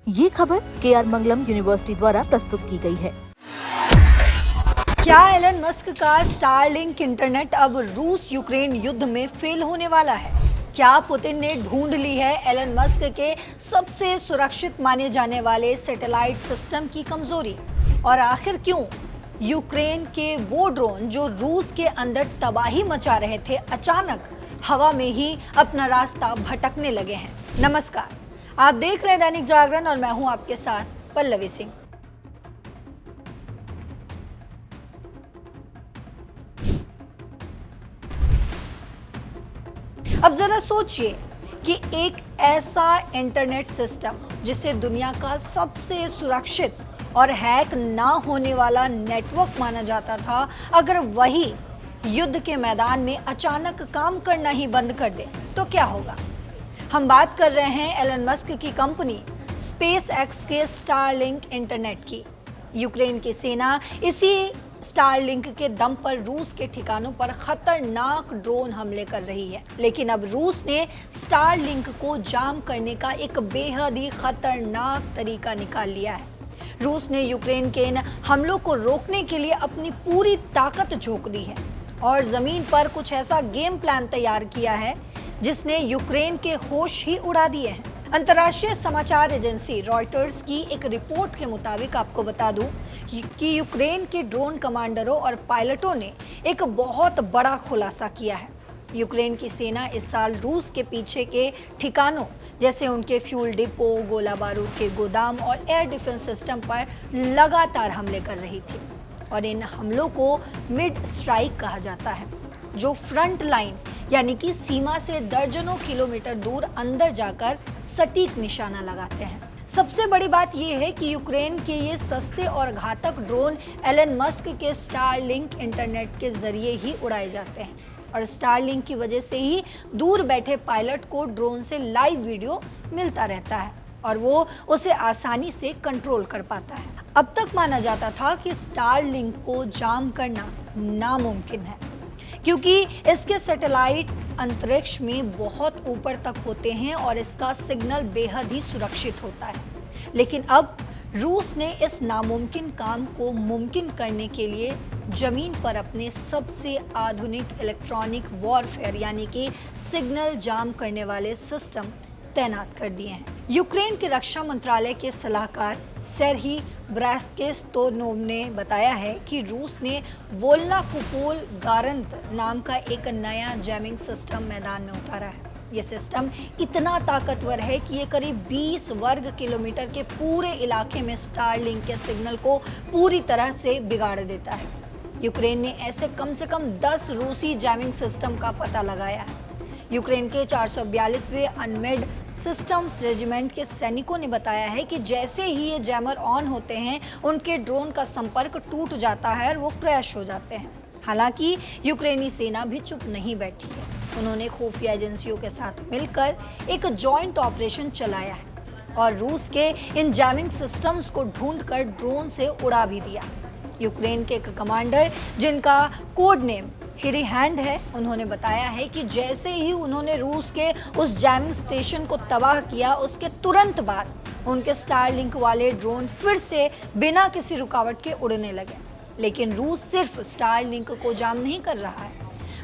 ये खबर KR मंगलम university द्वारा प्रस्तुत की गई है। क्या एलन मस्क का स्टारलिंक इंटरनेट अब रूस यूक्रेन युद्ध में फेल होने वाला है? क्या पुतिन ने ढूंढ ली है एलन मस्क के सबसे सुरक्षित माने जाने वाले सैटेलाइट सिस्टम की कमजोरी? और आखिर क्यों यूक्रेन के वो ड्रोन जो रूस के अंदर तबाही मचा रहे थे, अचानक हवा में ही अपना रास्ता भटकने लगे हैं? नमस्कार, आप देख रहे हैं दैनिक जागरण और मैं हूं आपके साथ पल्लवी सिंह। अब जरा सोचिए कि एक ऐसा इंटरनेट सिस्टम जिसे दुनिया का सबसे सुरक्षित और हैक ना होने वाला नेटवर्क माना जाता था, अगर वही युद्ध के मैदान में अचानक काम करना ही बंद कर दे तो क्या होगा? हम बात कर रहे हैं एलन मस्क की कंपनी स्पेस एक्स के स्टारलिंक इंटरनेट की। यूक्रेन की सेना इसी स्टारलिंक के दम पर रूस के ठिकानों पर खतरनाक ड्रोन हमले कर रही है, लेकिन अब रूस ने स्टारलिंक को जाम करने का एक बेहद ही खतरनाक तरीका निकाल लिया है। रूस ने यूक्रेन के इन हमलों को रोकने के लिए अपनी पूरी ताकत झोंक दी है और जमीन पर कुछ ऐसा गेम प्लान तैयार किया है जिसने यूक्रेन के होश ही उड़ा दिए हैं। अंतर्राष्ट्रीय समाचार एजेंसी रॉयटर्स की एक रिपोर्ट के मुताबिक आपको बता दूं कि यूक्रेन के ड्रोन कमांडरों और पायलटों ने एक बहुत बड़ा खुलासा किया है। यूक्रेन की सेना इस साल रूस के पीछे के ठिकानों जैसे उनके फ्यूल डिपो, गोला बारूद के गोदाम और एयर डिफेंस सिस्टम पर लगातार हमले कर रही थी और इन हमलों को मिड स्ट्राइक कहा जाता है, जो फ्रंट लाइन यानी कि सीमा से दर्जनों किलोमीटर दूर अंदर जाकर सटीक निशाना लगाते हैं। सबसे बड़ी बात यह है कि यूक्रेन के ये सस्ते और घातक ड्रोन एलन मस्क के स्टारलिंक इंटरनेट के जरिए ही उड़ाए जाते हैं और स्टारलिंक की वजह से ही दूर बैठे पायलट को ड्रोन से लाइव वीडियो मिलता रहता है और वो उसे आसानी से कंट्रोल कर पाता है। अब तक माना जाता था कि स्टारलिंक को जाम करना नामुमकिन है क्योंकि इसके सैटेलाइट अंतरिक्ष में बहुत ऊपर तक होते हैं और इसका सिग्नल बेहद ही सुरक्षित होता है। लेकिन अब रूस ने इस नामुमकिन काम को मुमकिन करने के लिए जमीन पर अपने सबसे आधुनिक इलेक्ट्रॉनिक वॉरफेयर यानी कि सिग्नल जाम करने वाले सिस्टम तैनात कर दिए हैं। यूक्रेन के रक्षा मंत्रालय के सलाहकार सेर्ही ब्रास्केस्तोनोव ने बताया है कि रूस ने वोल्ना कुपोल गारंत नाम का एक नया जैमिंग सिस्टम मैदान में उतारा है। यह सिस्टम इतना ताकतवर है कि ये करीब 20 वर्ग किलोमीटर के पूरे इलाके में स्टारलिंक के सिग्नल को पूरी तरह से बिगाड़ देता है। यूक्रेन ने ऐसे कम से कम 10 रूसी जैमिंग सिस्टम का पता लगाया है। यूक्रेन के 442वें अनमेड सिस्टम्स रेजिमेंट के सैनिकों ने बताया है कि जैसे ही ये जैमर ऑन होते हैं, उनके ड्रोन का संपर्क टूट जाता है और वो क्रैश हो जाते हैं। हालांकि यूक्रेनी सेना भी चुप नहीं बैठी है। उन्होंने खुफिया एजेंसियों के साथ मिलकर एक जॉइंट ऑपरेशन चलाया है और रूस के इन जैमिंग सिस्टम्स को ढूंढकर ड्रोन से उड़ा भी दिया। यूक्रेन के एक कमांडर जिनका कोड नेम हिरी हैंड है, उन्होंने बताया है कि जैसे ही उन्होंने रूस के उस जैमिंग स्टेशन को तबाह किया, उसके तुरंत बाद उनके स्टारलिंक वाले ड्रोन फिर से बिना किसी रुकावट के उड़ने लगे। लेकिन रूस सिर्फ स्टारलिंक को जाम नहीं कर रहा है,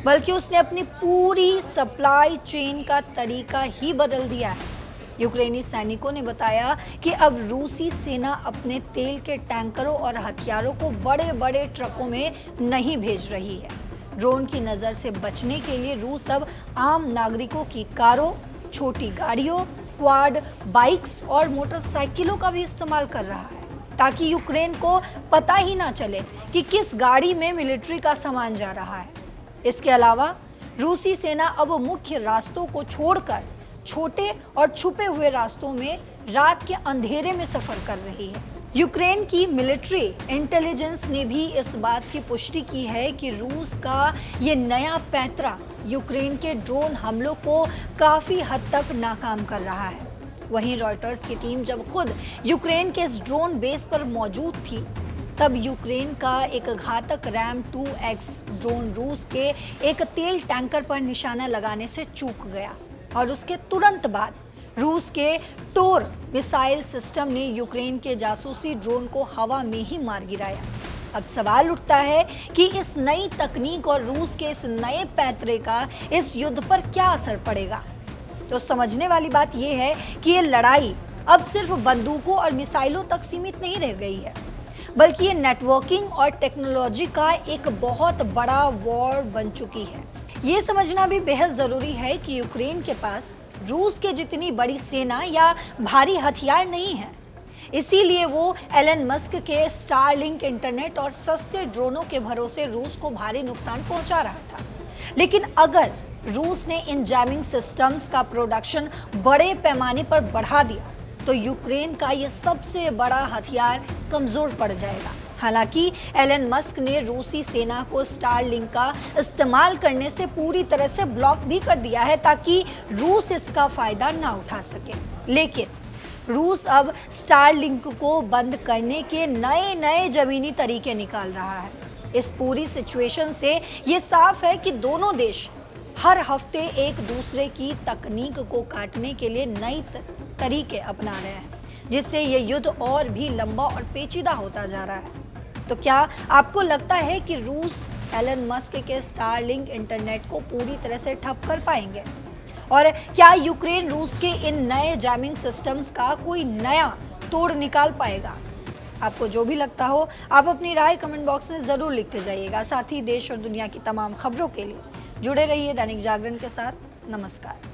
बल्कि उसने अपनी पूरी सप्लाई चेन का तरीका ही बदल दिया है। यूक्रेनी सैनिकों ने बताया कि अब रूसी सेना अपने तेल के टैंकरों और हथियारों को बड़े बड़े ट्रकों में नहीं भेज रही है। ड्रोन की नज़र से बचने के लिए रूस अब आम नागरिकों की कारों, छोटी गाड़ियों, क्वाड बाइक्स और मोटरसाइकिलों का भी इस्तेमाल कर रहा है ताकि यूक्रेन को पता ही ना चले कि किस गाड़ी में मिलिट्री का सामान जा रहा है। इसके अलावा रूसी सेना अब मुख्य रास्तों को छोड़कर छोटे और छुपे हुए रास्तों में रात के अंधेरे में सफर कर रही है। यूक्रेन की मिलिट्री इंटेलिजेंस ने भी इस बात की पुष्टि की है कि रूस का ये नया पैंतरा यूक्रेन के ड्रोन हमलों को काफ़ी हद तक नाकाम कर रहा है। वहीं रॉयटर्स की टीम जब खुद यूक्रेन के इस ड्रोन बेस पर मौजूद थी, तब यूक्रेन का एक घातक रैम 2X ड्रोन रूस के एक तेल टैंकर पर निशाना लगाने से चूक गया और उसके तुरंत बाद रूस के टोर मिसाइल सिस्टम ने यूक्रेन के जासूसी ड्रोन को हवा में ही मार गिराया। अब सवाल उठता है कि इस नई तकनीक और रूस के इस नए पैंतरे का इस युद्ध पर क्या असर पड़ेगा। तो समझने वाली बात यह है कि ये लड़ाई अब सिर्फ बंदूकों और मिसाइलों तक सीमित नहीं रह गई है, बल्कि ये नेटवर्किंग और टेक्नोलॉजी का एक बहुत बड़ा वॉर बन चुकी है। ये समझना भी बेहद जरूरी है कि यूक्रेन के पास रूस के जितनी बड़ी सेना या भारी हथियार नहीं है, इसीलिए वो एलन मस्क के स्टारलिंक इंटरनेट और सस्ते ड्रोनों के भरोसे रूस को भारी नुकसान पहुंचा रहा था। लेकिन अगर रूस ने इन जैमिंग सिस्टम्स का प्रोडक्शन बड़े पैमाने पर बढ़ा दिया तो यूक्रेन का ये सबसे बड़ा हथियार कमजोर पड़ जाएगा। हालांकि एलन मस्क ने रूसी सेना को स्टारलिंक का इस्तेमाल करने से पूरी तरह से ब्लॉक भी कर दिया है ताकि रूस इसका फायदा ना उठा सके। लेकिन रूस अब स्टारलिंक को बंद करने के नए नए जमीनी तरीके निकाल रहा है। इस पूरी सिचुएशन से ये साफ है कि दोनों देश हर हफ्ते एक दूसरे की तकनीक को काटने के लिए नई तरीके अपना रहे हैं, जिससे ये युद्ध और भी लंबा और पेचीदा होता जा रहा है। तो क्या आपको लगता है कि रूस एलन मस्क के स्टारलिंक इंटरनेट को पूरी तरह से ठप कर पाएंगे? और क्या यूक्रेन रूस के इन नए जैमिंग सिस्टम्स का कोई नया तोड़ निकाल पाएगा? आपको जो भी लगता हो आप अपनी राय कमेंट बॉक्स में ज़रूर लिखते जाइएगा। साथ ही देश और दुनिया की तमाम खबरों के लिए जुड़े रहिए दैनिक जागरण के साथ। नमस्कार।